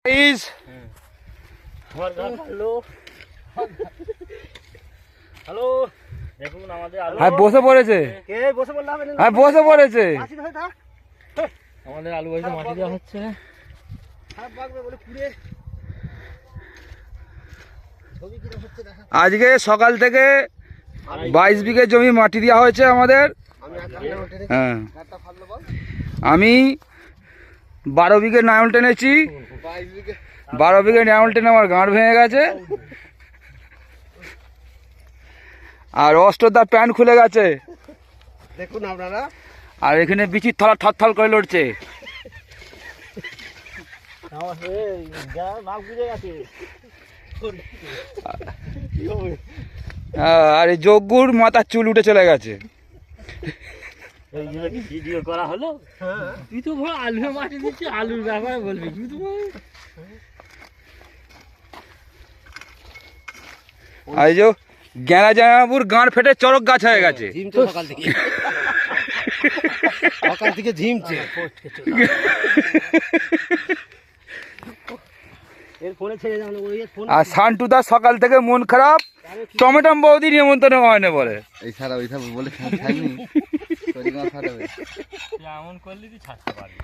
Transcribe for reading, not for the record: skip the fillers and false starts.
Guys hello দেখুন আমাদের আলু হ্যাঁ বসে পড়েছে কে বসে বললাম হ্যাঁ বসে পড়েছে আমাদের আলু বাড়িতে মাটি দেওয়া হচ্ছে খারাপ লাগবে বলে পুরে ছবি কিরকম হচ্ছে দেখা। আজকে সকাল থেকে 22 বিঘে জমি মাটি দেওয়া হয়েছে আমাদের। আমি আকাশটা উঠে রেখে হ্যাঁ কাটটা ফাটলো বল আমি 12 বিঘে নাঙল টেনেছি। 22 বিঘে 12 বিঘে নাঙল টেনে আমার গাঁট ভেঙে গেছে আর অষ্টদার প্যান্ট খুলে গেছে দেখুন আপনারা আর এখানে বিচির থলা থরথর করে লড়ছে। নাক বুঝে গেছে আর এই যজ্ঞুর মাথার চুল উঠে চলে গেছে। এই যে ভিডিও করা হলো তুই তো ভাই আলু মাটি দিচ্ছি আলুর ব্যাপারে বলবি তুই তো আর এই যে জ্ঞানা জামাপুর গাঁট ফেটে চরক গাছ হয়ে গেছে। ঝিমছে সকাল থেকে সকাল থেকে ঝিমছে এর ফোনে ছেড়ে যাবে ওই ফোন আর শান্টুদা সকাল থেকে মন খারাপ, টমেটো বৌদি নিমন্ত্রণ হয়নি বলে। এই সারা ওই সব বলে থাকনি শরীর না ফাটাবে এমন করলে তুই ছাড়তে পারবি